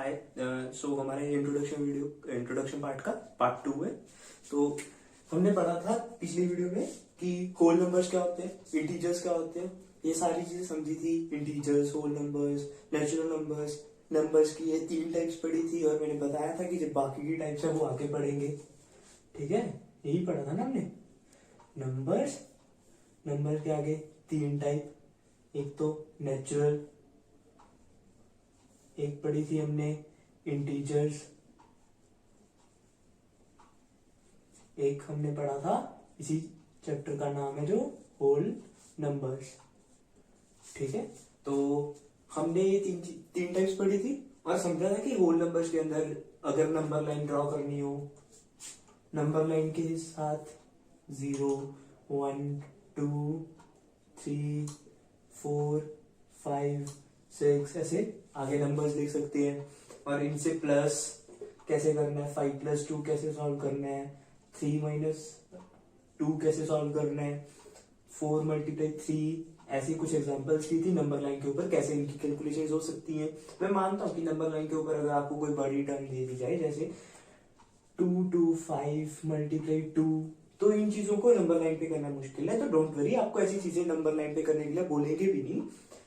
हाय। सो हमारे introduction part का part 2 है। तो हमने पढ़ा था पिछली वीडियो में कि होल नंबर्स क्या होते हैं, इंटीजर्स क्या होते हैं, ये सारी चीजें समझी थी। Integers, whole numbers, natural numbers, numbers की ये 3 टाइप्स पढ़ी थी और मैंने बताया था कि जब बाकी की टाइप्स है वो आगे पढ़ेंगे। ठीक है, यही पढ़ा था ना हमने। नंबर्स, नंबर के आगे 3 टाइप, एक तो नेचुरल, एक पढ़ी थी हमने इंटीजर्स, एक हमने पढ़ा था, इसी चैप्टर का नाम है जो होल नंबर्स। ठीक है, तो हमने ये तीन टाइप्स पढ़ी थी और समझा था कि होल नंबर्स के अंदर अगर नंबर लाइन ड्रॉ करनी हो, नंबर लाइन के साथ 0, 1, 2, 3, 4, 5, 6 ऐसे आगे नंबर्स लिख सकते हैं। और इनसे प्लस कैसे करना है, 5+2 कैसे सॉल्व करना है, 3-2 कैसे सॉल्व करना है, 4×3, ऐसी कुछ एग्जांपल्स की थी नंबर लाइन के ऊपर, कैसे इनकी कैलकुलेशंस हो सकती हैं। मैं मानता हूँ कि नंबर लाइन के ऊपर अगर आपको कोई बड़ी टर्म दे दी जाए जैसे 2 to 5×2, तो इन चीजों को नंबर लाइन पे करना मुश्किल है। तो डोंट वरी, आपको ऐसी चीजें नंबर लाइन पे करने के लिए बोलेंगे भी नहीं।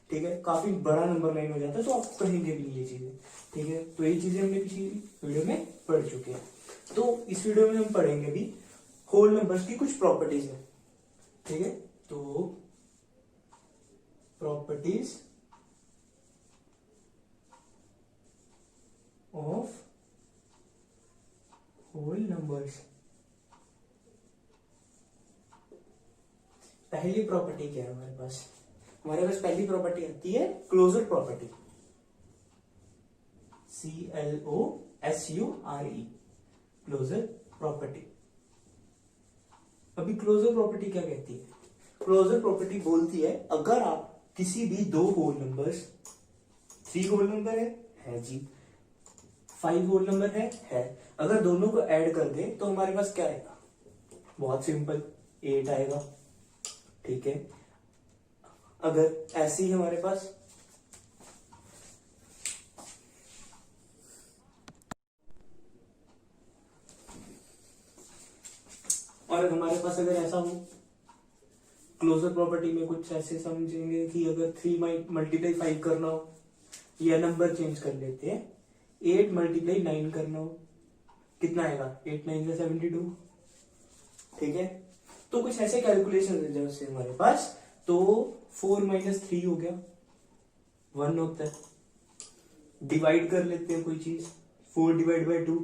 ठीक है, काफी बड़ा नंबर लाइन हो जाता है तो आपको कहेंगे भी नहीं ये चीजें। ठीक है, तो ये चीजें हमने पिछली वीडियो में पढ़ चुके हैं। तो इस वीडियो में हम पढ़ेंगे भी होल नंबर्स की कुछ प्रॉपर्टीज है। ठीक है, तो प्रॉपर्टीज ऑफ होल नंबर्स। पहली प्रॉपर्टी क्या है हमारे पास? हमारे पास पहली प्रॉपर्टी आती है closure property, CLOSURE, closure property. अभी क्लोजर प्रॉपर्टी क्या कहती है? क्लोजर प्रॉपर्टी बोलती है अगर आप किसी भी दो होल नंबर्स, 3 होल नंबर है जी, 5 होल नंबर है, अगर दोनों को ऐड कर दे तो हमारे पास क्या आएगा? बहुत सिंपल, 8 आएगा। ठीक है, अगर ऐसे ही हमारे पास और हमारे पास अगर ऐसा हो, क्लोजर प्रॉपर्टी में कुछ ऐसे समझेंगे कि अगर 3×5 करना हो, या नंबर चेंज कर लेते हैं, 8×9 करना हो, कितना आएगा? 8×9 = 72। ठीक है, तो कुछ ऐसे कैलकुलेशन है जैसे हमारे पास, तो 4-3 हो गया, 1 होता है। डिवाइड कर लेते हैं कोई चीज, 4/2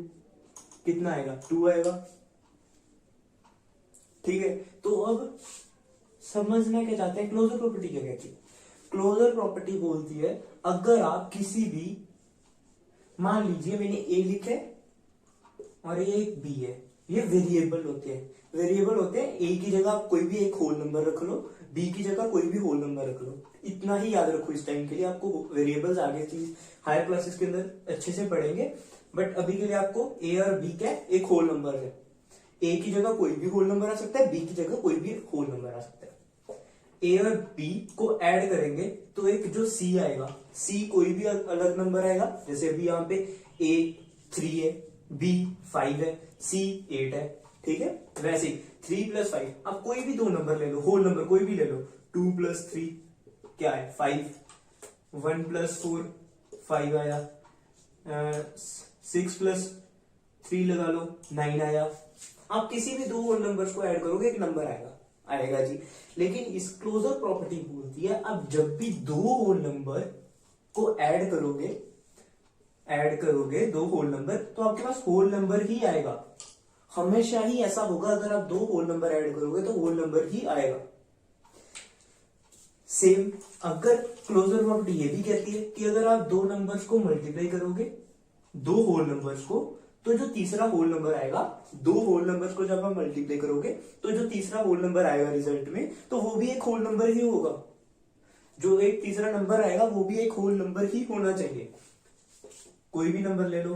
कितना आएगा? 2 आएगा। ठीक है, तो अब समझना क्या चाहते हैं, क्लोजर प्रॉपर्टी क्या कहती है? क्लोजर प्रॉपर्टी बोलती है अगर आप किसी भी, मान लीजिए मैंने ए लिखे और ये एक बी है, ये वेरिएबल होते हैं। वेरिएबल होते हैं, ए की जगह आप कोई भी एक होल नंबर रख लो, बी की जगह कोई भी होल नंबर रख लो। इतना ही याद रखो इस टाइम के लिए। आपको वेरिएबल्स आगे चीज हायर क्लासेस के अंदर अच्छे से पढ़ेंगे, बट अभी के लिए आपको ए और बी का एक होल नंबर है। ए की जगह कोई भी होल नंबर आ सकता है, बी की जगह कोई भी होल नंबर आ सकता है। ए और बी को ऐड करेंगे तो एक जो सी आएगा, सी कोई भी अलग नंबर आएगा। जैसे अभी यहाँ पे ए 3 है, बी 5 है, सी 8 है। ठीक है, वैसे ही 3+5, आप कोई भी दो नंबर ले लो, होल नंबर कोई भी ले लो। 2+3 क्या है? 5। 1+4 5 आया। 6+3 लगा लो, 9 आया। आप किसी भी दो होल नंबर्स को ऐड करोगे एक नंबर आएगा जी। लेकिन इस क्लोजर प्रॉपर्टी बोलती है अब जब भी दो होल नंबर को ऐड करोगे दो होल नंबर, तो आपके पास होल नंबर ही आएगा। हमेशा ही ऐसा होगा, अगर आप दो होल नंबर ऐड करोगे तो होल नंबर ही आएगा। सेम, अगर क्लोजर प्रॉपर्टी ये भी कहती है कि अगर आप दो नंबर्स को मल्टीप्लाई करोगे, दो होल नंबर्स को, तो जो तीसरा होल नंबर आएगा, दो होल नंबर्स को जब आप मल्टीप्लाई करोगे तो जो तीसरा होल नंबर आएगा रिजल्ट में, तो वो भी एक होल नंबर ही होगा। जो एक तीसरा नंबर आएगा वो भी एक होल नंबर ही होना चाहिए। कोई भी नंबर ले लो,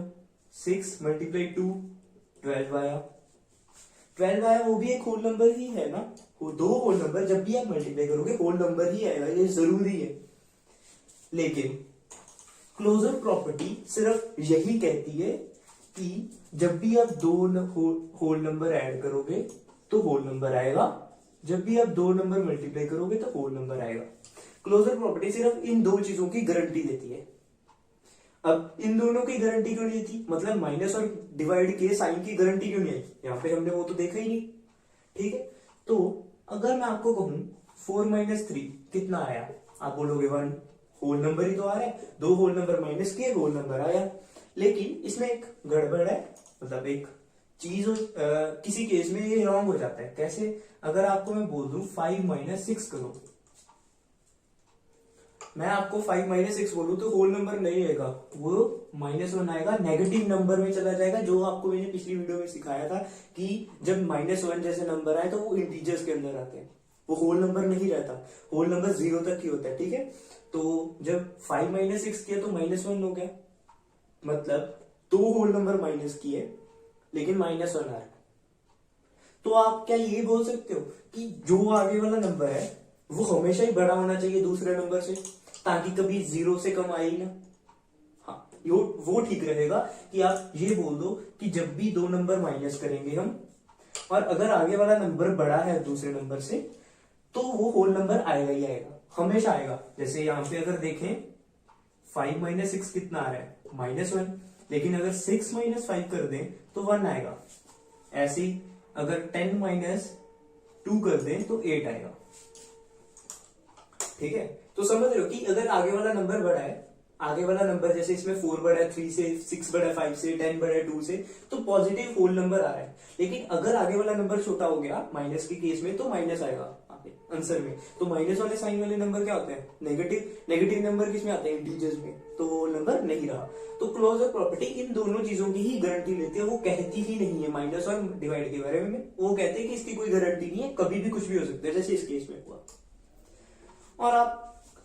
6×2 12 आया। 12 आया, वो भी एक होल नंबर ही है ना। वो दो होल नंबर जब भी आप मल्टीप्लाई करोगे होल नंबर ही आएगा, ये जरूरी है। लेकिन क्लोजर प्रॉपर्टी सिर्फ यही कहती है कि जब भी आप दो होल नंबर ऐड करोगे तो होल नंबर आएगा, जब भी आप दो नंबर मल्टीप्लाई करोगे तो होल नंबर आएगा। क्लोजर प्रॉपर्टी सिर्फ इन दो चीजों की गारंटी देती है। अब इन दोनों की गारंटी क्यों नहीं थी, मतलब माइनस और डिवाइड के साइन की गारंटी क्यों नहीं आई, यहाँ पे हमने वो तो देखा ही नहीं। ठीक है, तो अगर मैं आपको कहूं 4 - 3 कितना आया, आप बोलोगे 1, होल नंबर ही तो आ रहा है, दो होल नंबर माइनस किए होल नंबर आया। लेकिन इसमें एक गड़बड़ है, मतलब एक चीज किसी केस में ये रॉन्ग हो जाता है। कैसे, अगर आपको मैं बोल दूं 5 - 6 करो, मैं आपको 5 - 6 बोलूं तो होल नंबर नहीं आएगा, वो -1 आएगा, नेगेटिव नंबर में चला जाएगा, जो आपको मैंने पिछली वीडियो में सिखाया था कि जब -1 जैसे नंबर आए तो वो इंटीजर्स के अंदर आते हैं, वो होल नंबर नहीं रहता, होल नंबर 0 तक ही होता है। ठीक है, तो जब 5 - 6 किया तो -1 हो गया, मतलब दो होल नंबर माइनस किए लेकिन -1 आ रहा है। तो आप क्या ये बोल सकते हो कि जो आगे वाला नंबर है वो हमेशा ही बड़ा होना चाहिए दूसरे नंबर से, ताकि कभी 0 से कम आए ही ना। हाँ, वो ठीक रहेगा कि आप ये बोल दो कि जब भी दो नंबर माइनस करेंगे हम, और अगर आगे वाला नंबर बड़ा है दूसरे नंबर से, तो वो होल नंबर आएगा ही आएगा, हमेशा आएगा। जैसे यहां पे अगर देखें 5 - 6 कितना आ रहा है, -1, लेकिन अगर 6 - 5 कर दें तो 1 आएगा। ऐसे ही अगर 10 - 2 कर दें तो 8 आएगा। ठीक है, तो समझ रहे हो कि अगर आगे वाला नंबर बड़ा है, आगे वाला नंबर जैसे इसमें 4 बड़ा है 3 से, 6 बड़ा है 5 से, 10 बड़ा है 2 से, तो पॉजिटिव होल नंबर आ रहा है। लेकिन अगर आगे वाला नंबर छोटा हो गया माइनस के केस में तो माइनस आएगा आंसर में। तो माइनस वाले साइन वाले नंबर क्या होते हैं, नेगेटिव। नेगेटिव नंबर किसमें आते हैं, इंटीजर्स में, तो नंबर नहीं रहा। तो क्लोजर प्रॉपर्टी इन दोनों चीजों की ही गारंटी लेती है, वो कहती ही नहीं है माइनस और डिवाइड के बारे में, वो कहते हैं कि इसकी कोई गारंटी नहीं है, कभी भी कुछ भी हो सकता है, जैसे इस केस में हुआ। और आप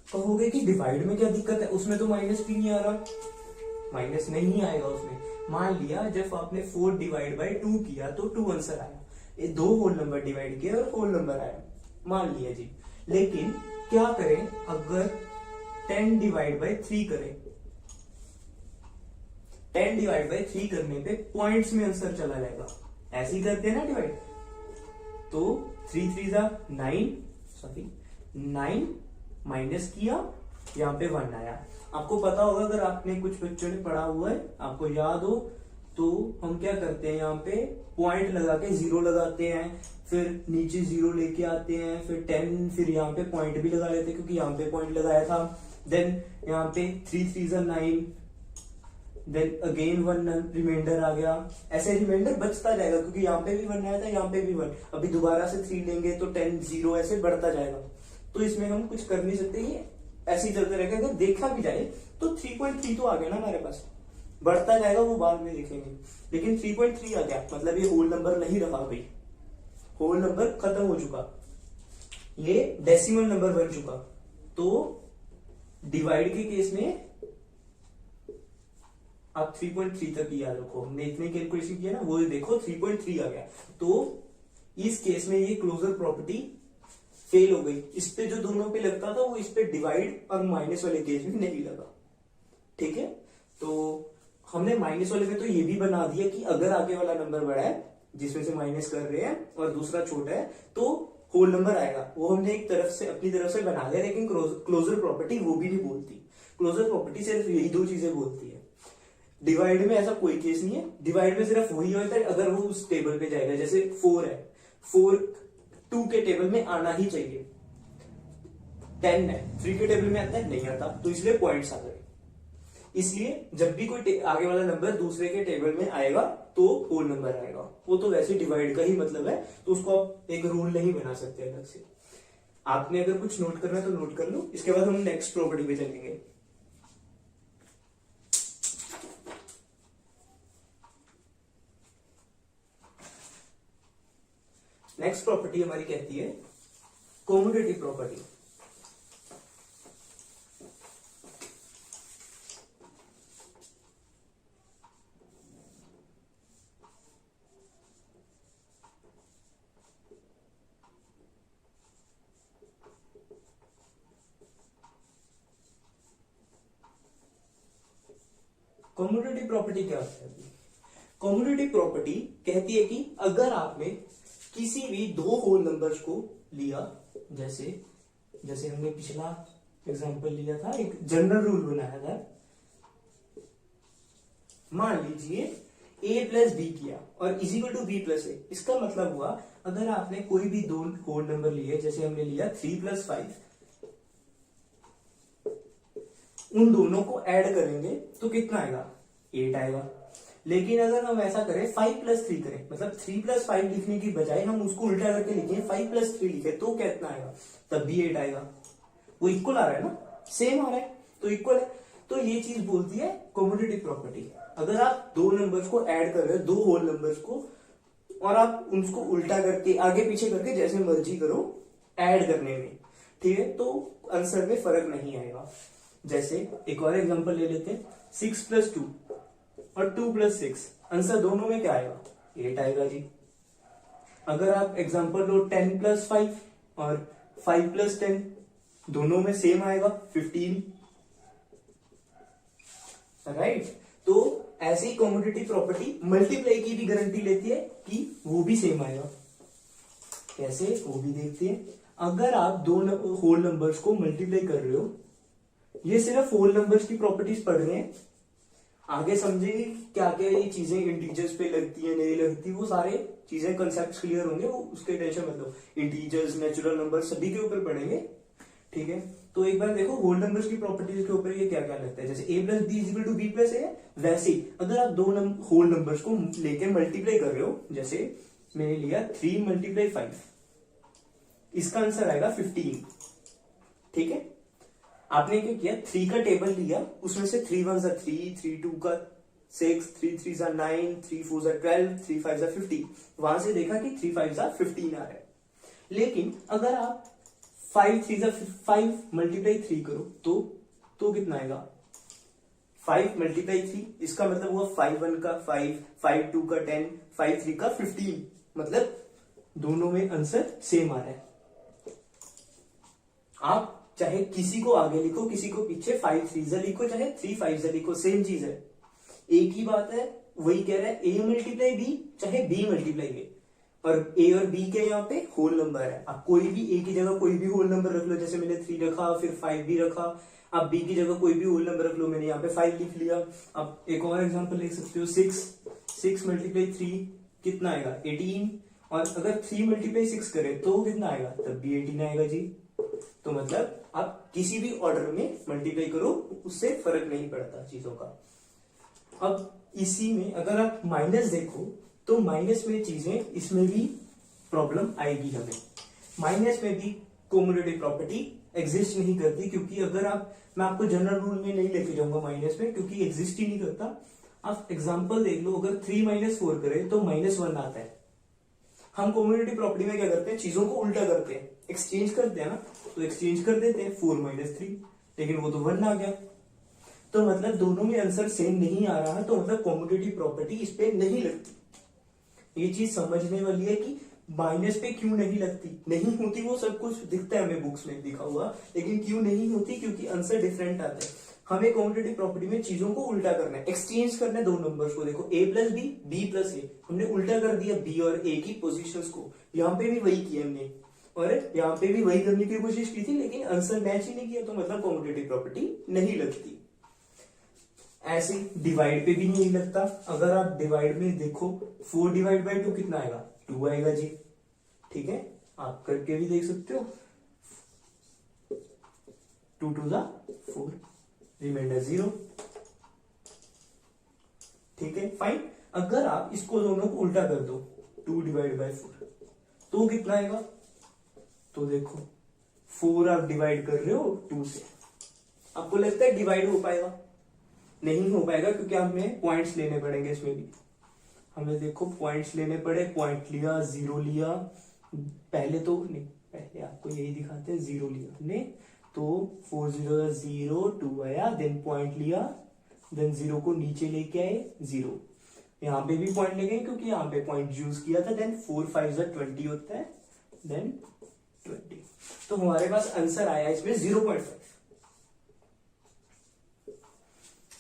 कहोगे कि डिवाइड में क्या दिक्कत है, उसमें तो माइनस भी नहीं आ रहा, माइनस नहीं आएगा उसमें। मान लिया जब आपने 4/2 किया तो 2 आंसर आया, ये दो होल नंबर डिवाइड किया और होल नंबर आया, मान लिया जी। लेकिन क्या करें अगर 10/3 करें, 10/3 करने पे पॉइंट्स में आंसर चला जाएगा, ऐसे ही करते हैं ना डिवाइड। तो 3 3 जा 9, सॉरी 9 माइनस किया, यहाँ पे 1 आया। आपको पता होगा, अगर आपने कुछ बच्चों ने पढ़ा हुआ है, आपको याद हो, तो हम क्या करते हैं, यहाँ पे पॉइंट लगा के 0 लगाते हैं, फिर नीचे 0 लेके आते हैं, फिर 10, फिर यहाँ पे पॉइंट भी लगा लेते हैं क्योंकि यहाँ पे पॉइंट लगाया था। देन यहाँ पे 3 3 9, देन अगेन 1 रिमाइंडर आ गया, ऐसे रिमाइंडर बचता जाएगा क्योंकि यहाँ पे भी 1 आया था, यहाँ पे भी 1, अभी दोबारा से 3 लेंगे तो 10 0 ऐसे बढ़ता जाएगा। तो इसमें हम कुछ कर नहीं सकते, ये ऐसे ही चलते रहेगा। अगर देखा भी जाए तो 3.3 तो आ गया ना हमारे पास, बढ़ता जाएगा वो बाद में देखेंगे, लेकिन 3.3 आ गया, मतलब ये होल नंबर नहीं रहा भाई, होल नंबर खत्म हो चुका, ये डेसिमल नंबर बन चुका। तो डिवाइड के केस में आप 3.3 तक याद रखो, हमने इतने कैलकुलेशन किया ना, वो देखो 3.3 आ गया। तो इस केस में ये क्लोजर प्रॉपर्टी फेल हो गई, इस पे जो दोनों पे लगता था वो इस पे डिवाइड और माइनस वाले केस में नहीं लगा। ठीक है, तो हमने माइनस वाले में तो ये भी बना दिया कि अगर आगे वाला नंबर बड़ा है जिसमें से माइनस कर रहे हैं और दूसरा छोटा है तो होल नंबर आएगा, वो हमने एक तरफ से अपनी तरफ से बना दिया। लेकिन क्लोजर प्रॉपर्टी वो भी नहीं बोलती, क्लोजर प्रॉपर्टी सिर्फ यही दो चीजें बोलती है। डिवाइड में ऐसा कोई केस नहीं है, डिवाइड में सिर्फ वही होता है अगर वो उस टेबल पे जाएगा, जैसे 4 है, 4 2 के टेबल में आना ही चाहिए, 10 है 3 के टेबल में आता है, नहीं आता, तो इसलिए पॉइंट्स आ गए। इसलिए जब भी कोई आगे वाला नंबर दूसरे के टेबल में आएगा तो होल नंबर आएगा, वो तो वैसे डिवाइड का ही मतलब है, तो उसको आप एक रूल नहीं बना सकते अलग से। आपने अगर कुछ नोट करना है तो नोट कर लो, इसके बाद हम नेक्स्ट प्रॉपर्टी पे चलेंगे। नेक्स्ट प्रॉपर्टी हमारी कहती है कॉम्यूटेटिव प्रॉपर्टी। कम्यूटेटिव प्रॉपर्टी क्या होता है? कम्यूटेटिव प्रॉपर्टी कहती है कि अगर आपने किसी भी दो होल नंबर्स को लिया, जैसे हमने पिछला एग्जांपल लिया था, एक जनरल रूल बनाया था, मान लीजिए a प्लस बी किया और is equal to B plus A. इसका मतलब हुआ अगर आपने कोई भी दो होल नंबर लिए, जैसे हमने लिया 3 प्लस 5, उन दोनों को ऐड करेंगे तो कितना आएगा? 8 आएगा। लेकिन अगर हम ऐसा करें 5 प्लस 3 करें, मतलब 3 प्लस 5 लिखने की बजाय हम उसको उल्टा करके लिखें 5 प्लस 3 लिखे, तो कितना आएगा? तब भी 8 आएगा। वो इक्वल आ रहा है ना, सेम आ रहा है, तो इक्वल है। तो ये चीज बोलती है कम्यूटेटिव प्रॉपर्टी। अगर आप दो नंबर्स को ऐड कर रहे हो, दो होल नंबर्स को, और आप उसको उल्टा करके आगे पीछे करके जैसे मर्जी करो ऐड करने में, ठीक है, तो आंसर में फर्क नहीं आएगा। जैसे एक और एग्जांपल ले लेते हैं, 6 प्लस 2 और 2 प्लस 6, आंसर दोनों में क्या आएगा? 8 आएगा जी। अगर आप एग्जांपल लो 10 प्लस 5 और 5 प्लस 10, दोनों में सेम आएगा 15, राइट। तो ऐसे ही कम्यूटेटिव प्रॉपर्टी मल्टीप्लाई की भी गारंटी लेती है कि वो भी सेम आएगा। कैसे, वो भी देखते हैं। अगर आप दो होल नंबर्स को मल्टीप्लाई कर रहे हो, ये सिर्फ होल नंबर्स की प्रॉपर्टीज पढ़ रहे हैं, आगे समझेंगे क्या क्या ये चीजें इंटीजर्स पे लगती है नहीं लगती, वो सारे चीजें कंसेप्ट क्लियर होंगे, वो उसके टेंशन मत लो। इंटीजर्स, नेचुरल नंबर सभी के ऊपर पढ़ेंगे, ठीक है। तो एक बार देखो होल नंबर्स की प्रॉपर्टीज के ऊपर ये क्या क्या लगता है। जैसे a plus B is equal to B plus A, वैसे ही अगर आप दो होल नंबर्स को लेके मल्टीप्लाई कर रहे हो, जैसे मैंने लिया 3 मल्टीप्लाई 5, इसका आंसर आएगा 15, ठीक है। आपने क्या किया, 3 का टेबल लिया, उसमें से 3 1 जा 3, 3 2 का 6, 3 3 जा 9, 3 4 जा 12, 3 5 जा 15, वहां से देखा कि 3 5 जा 15 आ रहा है। लेकिन अगर आप 5 3 जा 5 मल्टीप्लाई 3 करो तो कितना आएगा? 5 मल्टीप्लाई 3, इसका मतलब हुआ 5 1 का 5, 5 2 का 10, 5 3 का 15, मतलब दोनों में आंसर सेम आ रहा है। आप चाहे किसी को आगे लिखो, किसी को पीछे, 5 3 जा लिखो, चाहे 3 5 जा लिखो, सेम चीज है, एक ही बात है। वही कह रहा है a मल्टीप्लाई बी चाहे b मल्टीप्लाई a, और a और b के यहाँ पे होल नंबर है। आप कोई भी a की जगह कोई भी होल नंबर रख लो, जैसे मैंने 3 रखा, फिर 5 भी रखा। आप b की जगह कोई भी होल नंबर रख लो, मैंने यहाँ पे 5 लिख लिया। आप एक और एग्जांपल लिख सकते हो, 6 मल्टीप्लाई 3 कितना आएगा? 18, और अगर 3 मल्टीप्लाई 6 करें तो कितना आएगा? तब भी 18 आएगा जी। तो मतलब आप किसी भी ऑर्डर में मल्टीप्लाई करो, उससे फर्क नहीं पड़ता चीजों का। अब इसी में अगर आप माइनस देखो तो माइनस में चीजें, इसमें भी प्रॉब्लम आएगी हमें। माइनस में भी कम्यूटेटिव प्रॉपर्टी एग्जिस्ट नहीं करती, क्योंकि अगर मैं आपको जनरल रूल में नहीं लेके जाऊंगा माइनस में, क्योंकि एग्जिस्ट ही नहीं करता। आप एग्जांपल देख लो, अगर 3 - 4 करें तो -1 आता है। हम कम्यूटेटिव प्रॉपर्टी में क्या करते हैं, चीजों को उल्टा करते हैं, एक्सचेंज करते हैं ना, तो एक्सचेंज कर देते हैं 4 - 3, लेकिन वो तो 1 आ गया। तो मतलब दोनों में आंसर सेम नहीं आ रहा है, तो मतलब कम्यूटेटिव प्रॉपर्टी इस पे नहीं लगती। ये चीज समझने वाली है कि माइनस पे क्यों नहीं लगती, नहीं होती, वो सब कुछ दिखता है हमें बुक्स में लिखा हुआ, लेकिन क्यों नहीं होती, क्योंकि आंसर डिफरेंट आते हैं। हमें कम्यूटेटिव प्रॉपर्टी में चीजों को उल्टा करना है, एक्सचेंज करना है दो नंबर्स को। देखो a प्लस बी प्लस ए, हमने उल्टा कर दिया b और a की पोजीशंस को। यहाँ पे भी वही किया हमने, और यहाँ पे भी वही करने की कोशिश की थी, लेकिन आंसर मैच ही नहीं किया, तो मतलब कम्यूटेटिव प्रॉपर्टी नहीं लगती। ऐसे डिवाइड पे भी नहीं लगता। अगर आप डिवाइड में देखो 4 डिवाइड बाई 2 कितना आएगा? 2 आएगा जी, ठीक है, आप करके भी देख सकते हो। 2 2 जा 4, रिमाइंडर 0, ठीक है, फाइन। अगर आप इसको दोनों को उल्टा कर दो, 2 डिवाइड बाई 4, तो कितना आएगा? तो देखो 4 आप डिवाइड कर रहे हो 2 से, आपको लगता है डिवाइड हो पाएगा? नहीं हो पाएगा, क्योंकि हमें पॉइंट्स लेने पड़ेंगे। इसमें भी हमें देखो पॉइंट्स लेने पड़े, पॉइंट लिया, 0 लिया, पहले तो नहीं, पहले आपको यही दिखाते हैं, 0 लिया हमने, तो 4 0 0, 2 आया, देन पॉइंट लिया, देन 0 को नीचे लेके आए, 0, यहाँ पे भी पॉइंट लेंगे क्योंकि यहाँ पे पॉइंट यूज किया था, देन 4 5 20 होता है, देन 20, तो हमारे पास आंसर आया इसमें 0.5।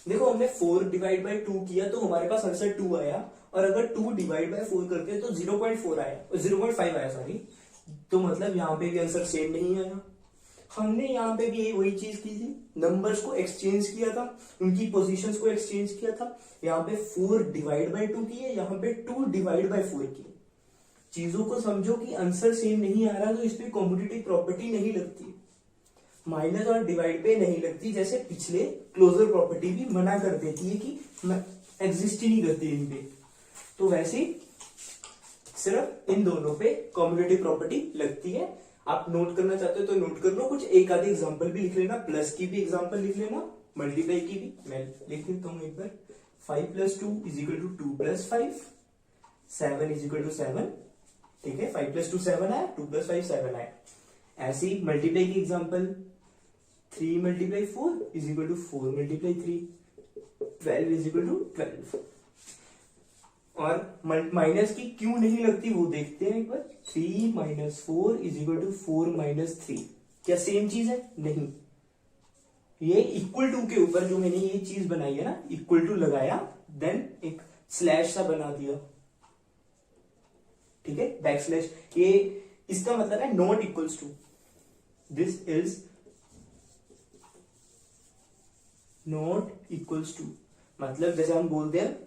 देखो हमने 4 डिवाइड बाय 2 किया तो हमारे पास आंसर 2 आया, और अगर 2 डिवाइड बाय 4 करते तो 0.4 आया, 0.5 आया सॉरी। तो मतलब यहाँ पे भी आंसर सेम नहीं आया। हमने यहाँ पे भी वही चीज की थी, नंबर्स को एक्सचेंज किया था, उनकी पोजीशंस को एक्सचेंज किया था। यहाँ पे 4 डिवाइड बाय 2 किए, यहाँ पे 2 डिवाइड बाय 4 किए। चीजों को समझो कि आंसर सेम नहीं आ रहा तो इस पे कॉम्पिटिटिव प्रॉपर्टी नहीं लगती, माइनस और डिवाइड पे नहीं लगती, जैसे पिछले क्लोजर प्रॉपर्टी भी मना कर देती है कि एग्जिस्ट ही नहीं करती इन पे। तो वैसे ही सिर्फ इन दोनों पे कॉम्पिटिटिव प्रॉपर्टी लगती है। आप नोट करना चाहते हो तो नोट कर लो, कुछ एक आधी एग्जांपल भी लिख लेना, प्लस की भी एग्जांपल लिख लेना, मल्टीप्लाई की भी मैं लिख देता हूं एक बार। 5 + 2 = 2 + 5, 7 = 7, ठीक है। 5 + 2 7 आया, 2 + 5 7 आया। ऐसे ही मल्टीप्लाई की एग्जांपल, 3 × 4 = 4 × 3, 12 = 12। और माइनस की क्यों नहीं लगती वो देखते हैं एक बार। 3 - 4 = 4 - 3, क्या सेम चीज है? नहीं। ये इक्वल टू के ऊपर जो मैंने ये चीज बनाई है ना, इक्वल टू लगाया, देन एक स्लैश सा बना दिया, ठीक है, बैकस्लैश। ये इसका मतलब है not equals to, this is not equals to. मतलब जैसे हम बोलते हैं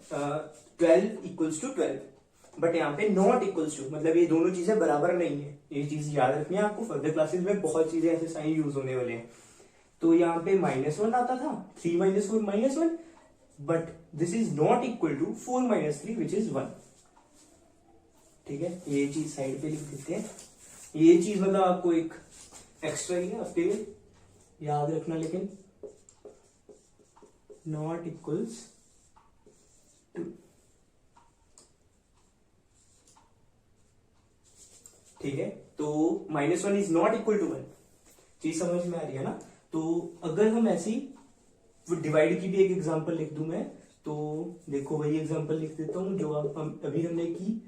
12 = 12, बट यहाँ पे नॉट इक्वल्स टू, मतलब ये दोनों चीजें बराबर नहीं है। ये चीज याद रखनी है आपको, फर्दर क्लासेस में बहुत चीजें ऐसे साइन यूज होने वाले हैं। तो यहाँ पे -1 आता था, 3 - 4 -1, but this is not equal to 4 - 3 which is 1, ठीक है। ये चीज साइड पे लिख देते हैं। ये चीज मतलब आपको एक एक्स्ट्रा ही है आपके लिए, याद रखना। लेकिन नॉट इक्वल्स टू, ठीक है। तो -1 इज नॉट इक्वल टू 1, चीज समझ में आ रही है ना। तो अगर हम ऐसी डिवाइड की भी एक एग्जांपल लिख दूं मैं, तो देखो वही एग्जांपल लिख देता हूं जो अभी हमने की।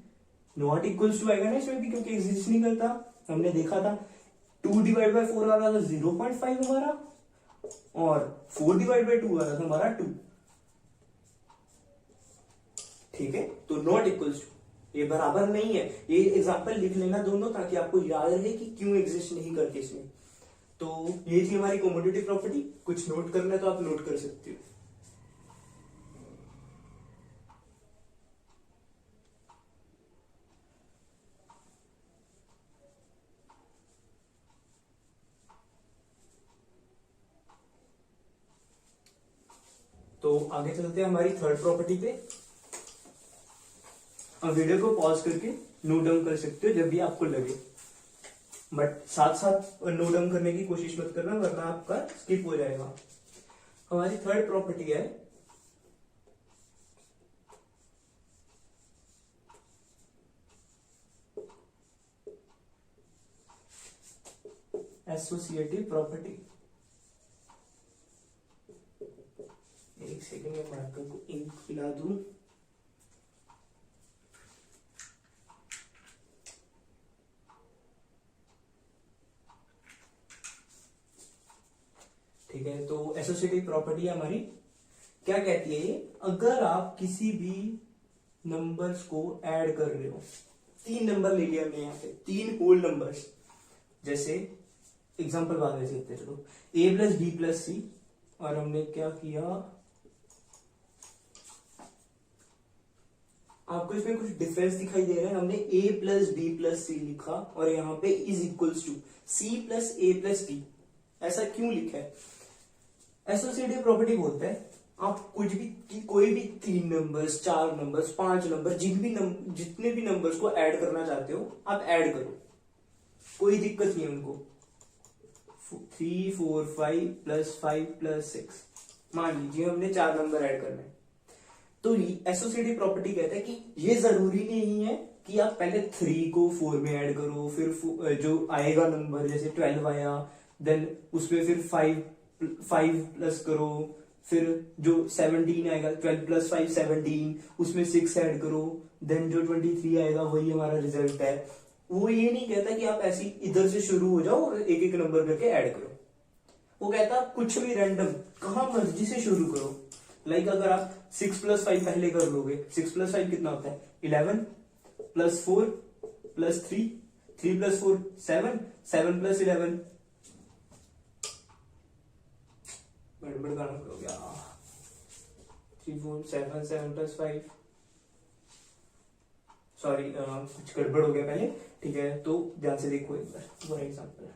नॉट इक्वल्स टू आएगा ना इसमें भी, क्योंकि एग्जिस्ट नहीं करता। हमने देखा था 2 डिवाइड बाय 4 आ रहा था 0.5 हमारा, और 4 डिवाइड बाय 2 आ रहा था हमारा 2, ठीक है। तो नॉट इक्वल्स टू, ये बराबर नहीं है। ये एग्जांपल लिख लेना दोनों, ताकि आपको याद रहे कि क्यों एग्जिस्ट नहीं करते इसमें। तो ये थी हमारी कॉमोडिटी प्रॉपर्टी। कुछ नोट करना है तो आप नोट कर सकते हो। तो आगे चलते हैं हमारी थर्ड प्रॉपर्टी पे। अब वीडियो को पॉज करके नोट डाउन कर सकते हो जब भी आपको लगे, बट साथ साथ नोट डाउन करने की कोशिश मत करना, वरना आपका स्किप हो जाएगा। हमारी थर्ड प्रॉपर्टी है एसोसिएटिव प्रॉपर्टी। एक सेकंड में मार्कर को इंक पिला दूं। ठीक है, तो एसोसिएटिव प्रॉपर्टी हमारी क्या कहती है ये, अगर आप किसी भी नंबर्स को ऐड कर रहे हो, 3 नंबर ले लिया हमने यहाँ पे, 3 होल नंबर्स, जैसे एग्जांपल बाद में देखते हैं। चलो a + b + c, और हमने क्या किया, आपको इसमें कुछ डिफरेंस दिखाई दे रहा है। हमने a + b + c लिखा, और यहाँ पे is equals to c + a + b, ऐसा क्यों लिखा है? एसोसिएटिव प्रॉपर्टी बोलता है आप कुछ भी, कोई भी 3 नंबर्स, 4 नंबर्स, 5 नंबर, जितने भी नंबर्स को ऐड करना चाहते हो आप ऐड करो, कोई दिक्कत नहीं है उनको। 3 4 5 + 5 + 6, मान लीजिए हमने 4 नंबर ऐड करना है। तो एसोसिएटिव प्रॉपर्टी कहता है कि ये जरूरी नहीं है कि आप पहले 3 को 4 में ऐड करो, फिर जो आएगा नंबर जैसे 12 आया, देन उसमें फिर 5 प्लस करो, फिर जो 17 आएगा, 12 + 5 17, उसमें 6 ऐड करो, देन जो 23 आएगा वही हमारा रिजल्ट है। वो ये नहीं कहता कि आप ऐसी इधर से शुरू हो जाओ और एक एक नंबर करके ऐड करो। वो कहता है कुछ भी रैंडम, कहां मर्जी से शुरू करो, लाइक अगर आप 6+5 पहले कर लोगे, 6+5 कितना होता है 11, +4 +3, 3+4 7, 7+11, गड़बड़ का हो गया, 3 4 7, 7+5, सॉरी कुछ गड़बड़ हो गया पहले, ठीक है। तो ध्यान से देखो एक बार, फॉर एग्जाम्पल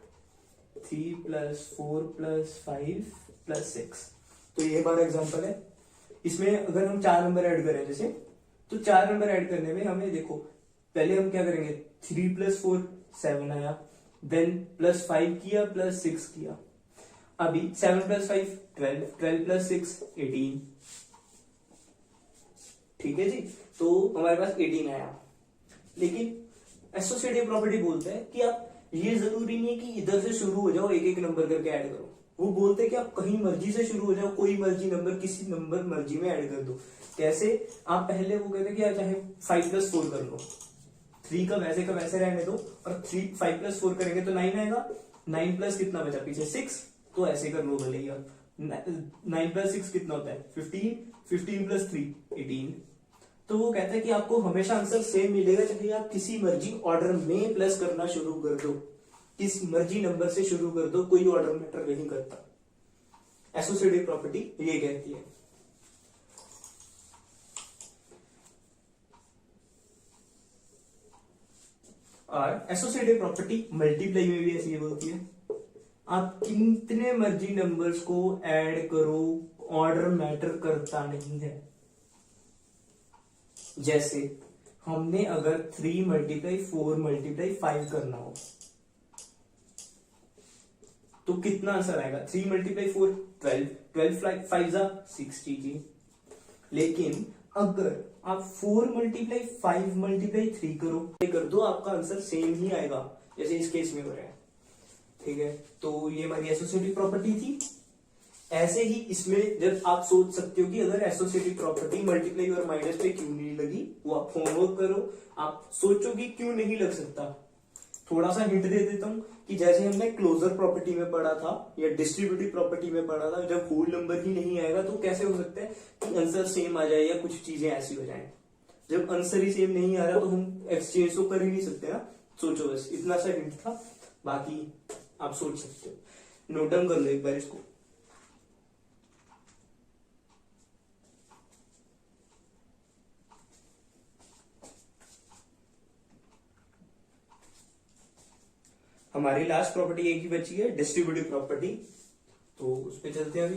3+4+5+6, तो ये हमारा एग्जाम्पल है। इसमें अगर हम 4 नंबर ऐड करें जैसे, तो 4 नंबर ऐड करने में हमें देखो पहले हम क्या करेंगे, 3+4 7 आया, देन +5 किया, +6 किया, अभी 7+5 12, 12+6 18, ठीक है जी। तो हमारे पास 18 आया। लेकिन एसोसिएटिव प्रॉपर्टी बोलते हैं कि आप ये जरूरी नहीं है कि इधर से शुरू हो जाओ, एक एक नंबर करके ऐड करो। वो बोलते हैं कि आप कहीं मर्जी से शुरू हो जाओ, कोई मर्जी नंबर किसी नंबर मर्जी में ऐड कर दो। कैसे, आप पहले वो कहते हैं कि चाहे 5+4 कर लो, 3 का वैसे रहने दो, और 5+4 करेंगे तो 9 आएगा, 9 प्लस कितना बचा पीछे 6, तो ऐसे कर लो भले ही आप। 9+6 कितना होता है 15, 15+3 18। तो वो कहता है कि आपको हमेशा आंसर सेम मिलेगा, चाहे आप किसी मर्जी ऑर्डर में प्लस करना शुरू कर दो, किस मर्जी नंबर से शुरू कर दो, कोई ऑर्डर मैटर नहीं करता। एसोसिएटिव प्रॉपर्टी ये कहती है। और एसोसिएटिव प्रॉपर्टी मल्टीप्लाई में भी ऐसी बोलती है, आप कितने मर्जी नंबर्स को ऐड करो, ऑर्डर मैटर करता नहीं है। जैसे हमने अगर 3 × 4 × 5 करना हो तो कितना आंसर आएगा, 3 × 4 12, 12 5 60 जी। लेकिन अगर आप 4 × 5 × 3 कर दो, आपका आंसर सेम ही आएगा जैसे इस केस में हो रहा है, ठीक है। तो ये हमारी एसोसिएटिव प्रॉपर्टी थी। ऐसे ही इसमें जब आप सोच सकते हो कि अगर एसोसिएटिव प्रॉपर्टी मल्टीप्लाई और माइनस पे क्यों नहीं लगी, वो आप होमवर्क करो, आप सोचो कि क्यों नहीं लग सकता। थोड़ा सा हिंट दे देता हूं कि जैसे हमने क्लोजर प्रॉपर्टी में पढ़ा था या डिस्ट्रीब्यूटिव प्रॉपर्टी में पढ़ा था, जब होल नंबर ही नहीं आएगा तो कैसे हो सकता है कि आंसर सेम आ जाए या कुछ चीजें ऐसी हो जाए। जब आंसर ही सेम नहीं आ रहा तो हम एक्सचेंज तो कर ही नहीं सकते ना। सोचो, बस इतना सा हिंट था, बाकी आप सोच सकते हो। नोट डाउन कर लो एक बार इसको। हमारी लास्ट प्रॉपर्टी एक ही बची है, डिस्ट्रीब्यूटिव प्रॉपर्टी, तो उस पे चलते हैं अभी।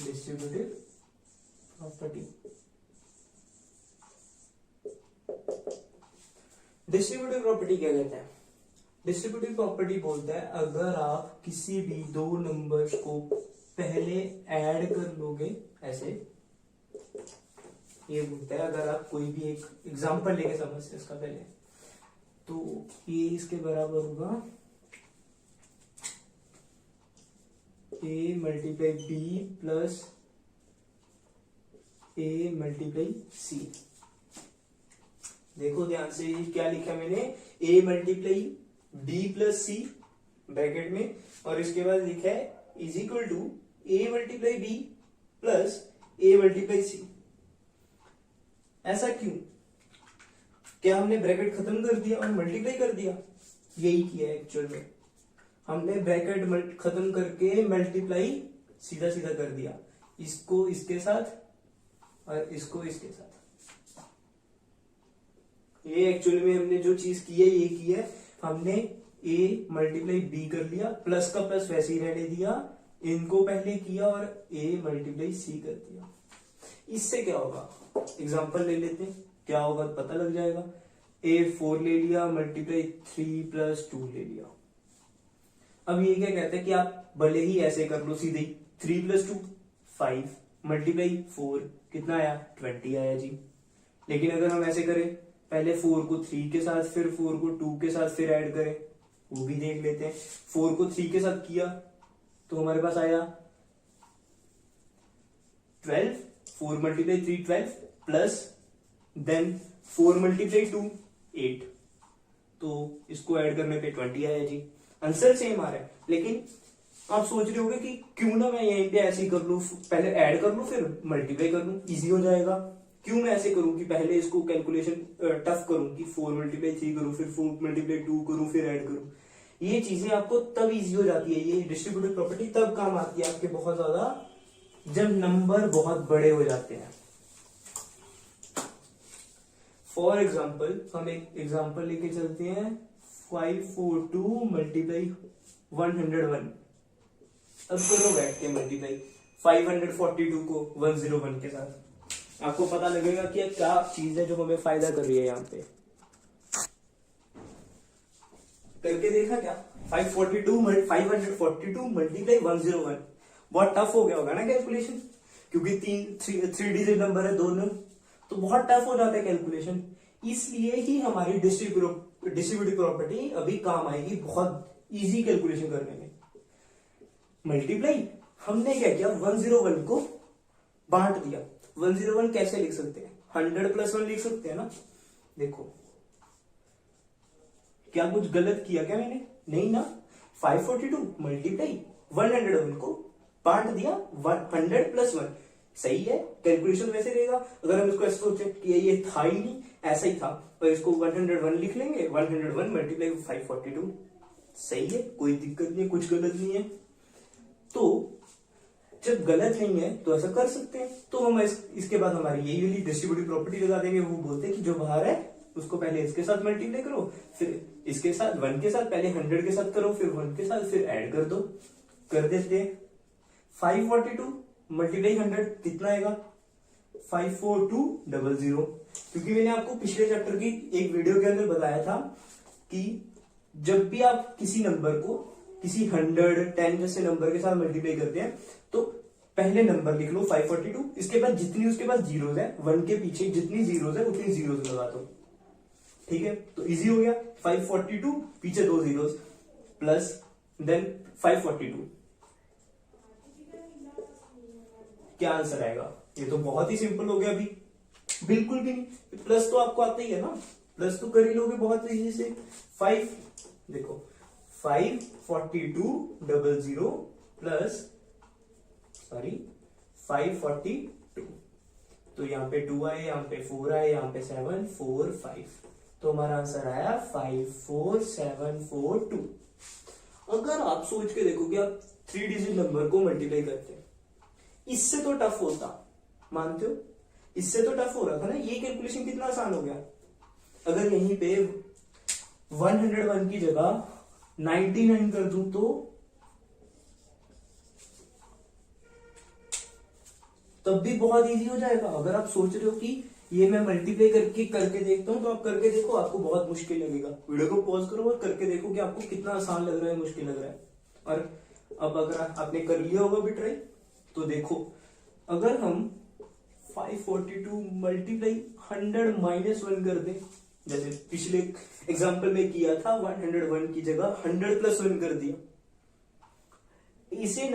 डिस्ट्रीब्यूटिव प्रॉपर्टी, डिस्ट्रीब्यूटिव प्रॉपर्टी क्या कहते हैं? डिस्ट्रीब्यूटिव प्रॉपर्टी बोलता है अगर आप किसी भी दो नंबर्स को पहले ऐड कर लोगे, ऐसे ये बोलता है अगर आप कोई भी एक एग्जांपल लेके समझते इसका पहले, तो ये इसके बराबर होगा a × b plus a × c। देखो ध्यान से, क्या लिखा मैंने, a × b plus c bracket में, और इसके बाद लिखा है is equal to a × b plus a × c। ऐसा क्यों? क्या हमने ब्रैकेट खत्म कर दिया और मल्टीप्लाई कर दिया? यही किया एक्चुअल में, हमने ब्रैकेट खत्म करके मल्टीप्लाई सीधा सीधा कर दिया, इसको इसके साथ और इसको इसके साथ। ये एक्चुअली में हमने जो चीज की है ये की है, हमने a × b कर लिया, प्लस का प्लस वैसे ही रहने दिया, इनको पहले किया और a × c कर दिया। इससे क्या होगा, एग्जांपल ले लेते हैं, क्या होगा पता लग जाएगा। a 4 ले लिया, × 3 + 2 ले लिया। अब ये क्या कहते हैं कि आप भले ही ऐसे कर लो सीधे, 3 + 2 5 × 4 कितना आया 20 आया जी। लेकिन अगर हम ऐसे करें, पहले 4 को 3 के साथ, फिर 4 को 2 के साथ फिर ऐड करें, वो भी देख लेते हैं। 4 को 3 के साथ किया तो हमारे पास आया 12, 4 मल्टीप्लाई 3 12 प्लस देन 4 मल्टीप्लाई 2 8, तो इसको ऐड करने पे 20 आया जी। आंसर सेम आ रहा है, लेकिन आप सोच रहे होंगे कि क्यों ना मैं यहीं पे ऐसे ही कर लूं, पहले ऐड कर लूं फिर मल्टीप्लाई कर लूं, इजी हो जाएगा। क्यों मैं ऐसे करूं कि पहले इसको कैलकुलेशन टफ करूं कि 4 मल्टीप्लाई 3 करूं, फिर 4 मल्टीप्लाई 2 करूं, फिर ऐड करूं। ये चीजें आपको तब इजी हो जाती है, ये डिस्ट्रीब्यूटिव प्रॉपर्टी तब काम आती है आपके बहुत ज्यादा, जब नंबर बहुत बड़े हो जाते हैं। फॉर एग्जाम्पल हम एक एग्जाम्पल लेके चलते हैं, 542 मल्टीप्लाई 101। अब करो बैठ के मल्टीप्लाई 542 को 101 के साथ, आपको पता लगेगा कि क्या चीज है जो हमें फायदा कर रही है। यहाँ पे करके देखा क्या, 542 मल्टीप्लाई 101, बहुत टफ हो गया होगा ना कैलकुलेशन, क्योंकि थ्री डिजिट नंबर है दोनों, तो बहुत टफ हो जाता है कैलकुलेशन। इसलिए ही हमारी डिस्ट्रीब्यूटिव प्रॉपर्टी अभी काम आएगी बहुत इजी कैलकुलेशन करने में। मल्टीप्लाई हमने क्या किया, 101 को बांट दिया। 101 कैसे लिख सकते हैं, 100 प्लस 1 लिख सकते हैं ना। देखो क्या कुछ गलत किया क्या मैंने, नहीं ना। 542 मल्टीप्लाई 101 को बांट दिया 100 प्लस 1, सही है। कैलकुलेशन वैसे रहेगा। अगर हम इसको ऐसे सोचे कि ये था ही नहीं, ऐसा ही था, और इसको 101 लिख लेंगे, 101 मल्टीप्लाई 542, सही है, कोई दिक्कत नहीं है, कुछ गलत नहीं है। तो जब गलत नहीं है तो ऐसा कर सकते हैं। तो हम इसके बाद हमारी यही वाली डिस्ट्रीब्यूटिव प्रॉपर्टी लगा देंगे। वो बोलते हैं कि जो बाहर है उसको पहले इसके साथ मल्टीप्लाई करो, फिर इसके साथ 1 के साथ, पहले 100 के साथ करो, फिर 1 के साथ, फिर ऐड कर दो। कर देते हैं 542 मल्टीप्लाई 100 कितना आएगा, 54200। क्योंकि मैंने आपको पिछले चैप्टर की एक वीडियो के अंदर बताया था कि जब भी आप किसी नंबर को किसी 100, 10 जैसे नंबर के साथ मल्टीप्लाई करते हैं तो पहले नंबर लिख लो 542, इसके बाद जितनी उसके पास जीरोस है, 1 के पीछे जितनी जीरोस है उतनी जीरोस लगा दो, ठीक है। तो इजी हो गया, 542 पीछे 2 जीरोस प्लस देन 542, क्या आंसर आएगा। ये तो बहुत ही सिंपल हो गया अभी, बिल्कुल भी नहीं। प्लस तो आपको आता ही है ना, प्लस तो कर ही लोगे बहुत इजी से। 5 देखो 54200 प्लस 542, तो यहाँ पे 2 आए, यहाँ पे 4 आए, यहाँ पे 7 4 5, तो हमारा आंसर आया 54742। अगर आप सोच के देखो कि आप 3 डिजिट नंबर को मल्टीप्लाई करते हैं, इससे तो टफ होता, मानते हो, इससे तो टफ हो रहा था ना। ये कैलकुलेशन कितना आसान हो गया। अगर यहीं पे 101 की जगह 99 कर दूं तो तब भी बहुत इजी हो जाएगा। अगर आप सोच रहे हो कि ये मैं मल्टीप्लाई करके देखता हूं, तो आप करके देखो, आपको बहुत मुश्किल लगेगा। वीडियो को पॉज करो और करके देखो कि आपको कितना आसान लग रहा है, मुश्किल लग रहा है। और अब अगर आपने कर लिया होगा भी ट्राई, तो देखो अगर हम 542 मल्टीप्लाई 100 माइनस 1 कर दें, जैसे पिछले एग्जाम्पल में किया था, 101 की जगह 100 प्लस 1 कर दिया। इसे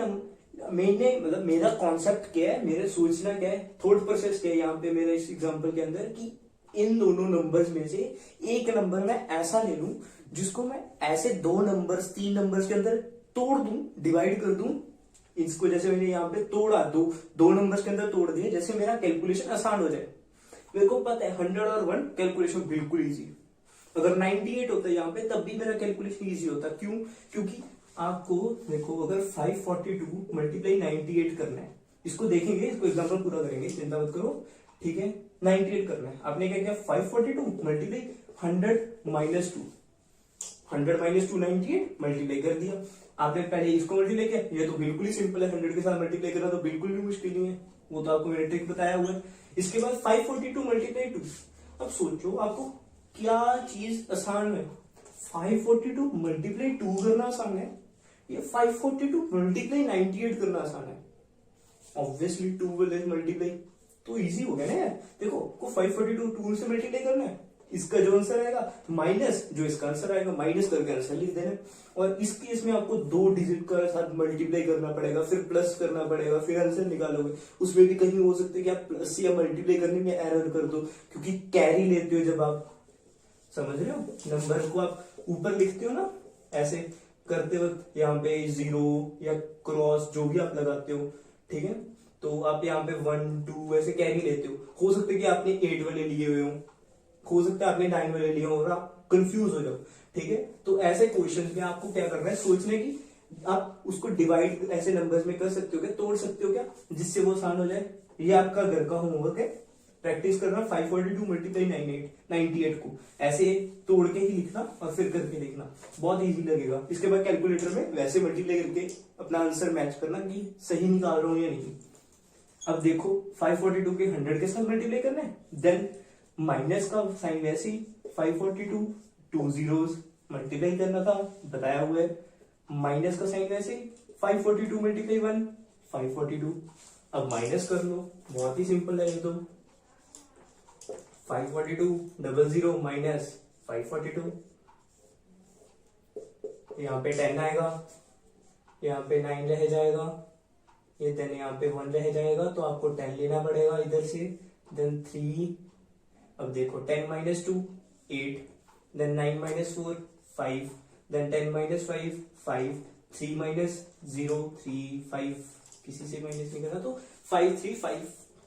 मैंने मतलब मेरा कॉन्सेप्ट क्या है, मेरा सोचना क्या है, थॉट प्रोसेस क्या है यहाँ पे मेरा इस एग्जांपल के अंदर, कि इन दोनों नंबर्स में से एक नंबर मैं ऐसा ले लूं जिसको मैं ऐसे 2 नंबर्स 3 नंबर्स के अंदर तोड़ दूं, डिवाइड कर दूं इसको। जैसे मैंने यहाँ पे तोड़ा, दो नंबर्स के अंदर तोड़ दिए, जैसे मेरा कैलकुलेशन आसान हो जाए। मेरे को पता है 100 और 1 कैलकुलेशन बिल्कुल इजी। अगर 98 होता है यहाँ पे तब भी मेरा कैलकुलेशन इजी होता। क्यों, क्योंकि आपको देखो अगर 542 मल्टीप्लाई 98 करना है, इसको देखेंगे, इसको एग्जांपल पूरा करेंगे, चिंता मत करो, ठीक है। 98 करना है, आपने क्या किया, 542 मल्टीप्लाई 100 माइनस 2, 100 माइनस 2 98 मल्टीप्लाई कर दिया। आपने पहले इसको मल्टीप्लाई किया, ये तो बिल्कुल ही सिंपल है, 100 के साथ मल्टीप्लाई करना तो बिल्कुल भी मुश्किल नहीं है, वो तो आपको मैंने ट्रिक बताया हुआ है। इसके बाद 542 मल्टीप्लाई 2, अब सोचो आपको क्या चीज आसान है। 542 मल्टीप्लाई 2 करना आसान है, ये 542 मल्टीप्लाई 98 करना आसान है। ऑब्वियसली 2 विल मल्टीप्लाई, तो इजी हो गया ना। देखो को 542 2 से मल्टीप्लाई करना है, इसका जो आंसर आएगा माइनस जो इसका आंसर आएगा, माइनस करके आंसर लिख देना। और इस केस में आपको 2 डिजिट का साथ मल्टीप्लाई करना पड़ेगा, फिर प्लस करना पड़ेगा, फिर आंसर निकालोगे। उसमें भी कहीं हो सकता है कि आप प्लस या मल्टीप्लाई करने में एरर कर दो, क्योंकि कैरी लेते हो जब आप, समझ रहे हो, नंबर को आप ऊपर लिखते हो ना ऐसे करते वक्त, यहाँ पे 0 या क्रॉस जो भी आप लगाते हो, ठीक है, तो आप यहाँ पे 1 2 ऐसे कैरी लेते हो सकता है कि आपने 8 वाले लिए हुए हो सकता है आपने 9 वाले लिए हो और आप कंफ्यूज हो जाओ, ठीक है। तो ऐसे क्वेश्चन में आपको क्या करना है, सोचना है कि आप उसको डिवाइड ऐसे नंबर्स में कर सकते हो क्या, तोड़ सकते हो क्या, जिससे वो आसान हो जाए। ये आपका घर का होमवर्क है, प्रैक्टिस करना। 542 मल्टीप्लाई 98 को ऐसे तोड़ के ही लिखना और फिर करके देखना, बहुत इजी लगेगा। इसके बाद कैलकुलेटर में वैसे मल्टीप्लाई करके अपना आंसर मैच करना कि सही निकाल रहा हूं या नहीं। अब देखो 542 के 100 के साथ मल्टीप्लाई करना है, देन माइनस का साइन वैसे ही 542 2 zeros मल्टीप्लाई करना था, बताया हुआ है। माइनस का साइन वैसे ही 542 मल्टीप्लाई 1 542। अब माइनस कर लो, बहुत ही सिंपल है ये तो। 542 00 माइनस 542, यहाँ पे 10 आएगा, यहाँ पे 9 रह जाएगा, ये देन यहाँ पे 1 रह जाएगा, तो आपको 10 लेना पड़ेगा इधर से, देन 3। अब देखो 10 minus 2 8, then 9 minus 4 5, then 10 minus 5 5, 3 minus 0 3 5, किसी से माइनस नहीं करना, तो 5 3 5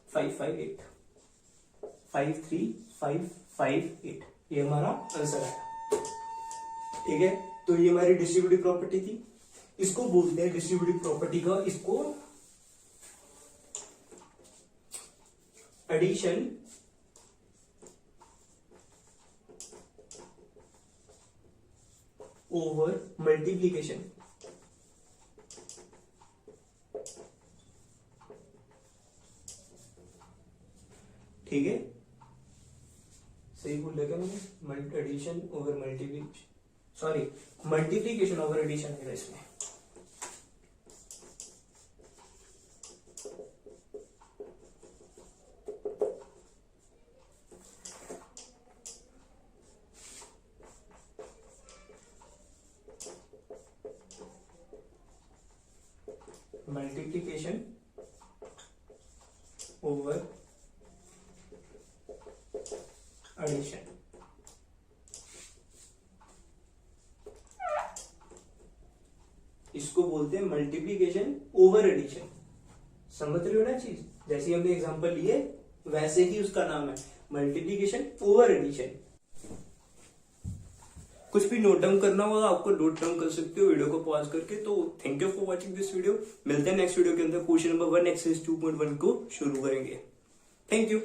5 5 8 5 3 5 5 8, ये हमारा आंसर है, ठीक है। तो ये हमारी डिस्ट्रीब्यूटिव प्रॉपर्टी थी, इसको बोलते हैं डिस्ट्रीब्यूटिव प्रॉपर्टी का, इसको एडिशन ओवर मल्टीप्लीकेशन, ठीक है, सही बोल रहा क्या मैंने, addition over multiplication, sorry multiplication over addition है इसमें। मल्टीप्लीकेशन ओवर एडिशन, इसको बोलते हैं मल्टीप्लीकेशन ओवर एडिशन। समझ रहे हो ना चीज, जैसे हमने एग्जांपल लिए वैसे ही उसका नाम है मल्टीप्लीकेशन ओवर एडिशन। कुछ भी नोट डाउन करना होगा आपको नोट डाउन कर सकते हो वीडियो को पॉज करके। तो thank you for watching this video, मिलते हैं नेक्स्ट वीडियो के अंदर। क्वेश्चन नंबर 1 एक्सरसाइज 2.1 को शुरू करेंगे। Thank you.